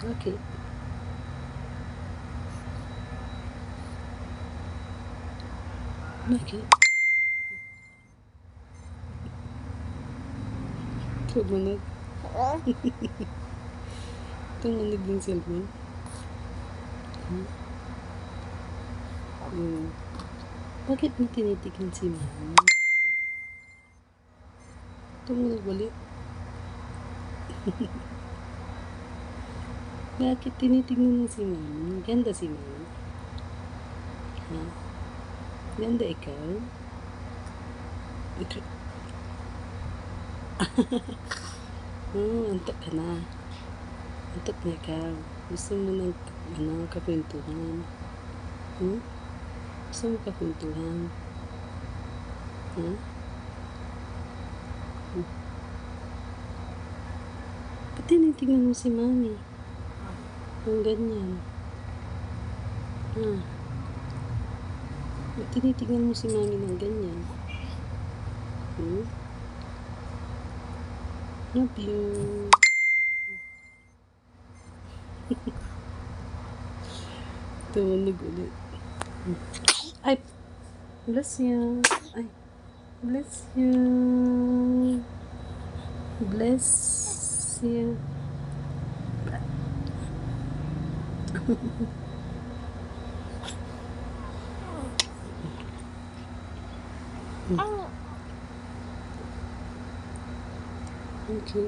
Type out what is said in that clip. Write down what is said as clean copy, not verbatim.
Okay. Okay. Tumunog. Tumunog yung cellphone. Bakit mo tinitignan si mama? Tumunog ulit. Bakit tinitignan mo si mama? Ganda si mama. Ha? Ganda ikaw? Ikaw? Antok ka na. Antok na ikaw. Gusto mo ng kakwentuhan? Gusto mo kakwentuhan? Ba't tinitignan mo si mami? Ang ganyan. Ba't tinitignan mo si mami ng ganyan? Love you. Tumunog ulit. Ay! Bless you. Ay! Bless you. Bless you. Okay.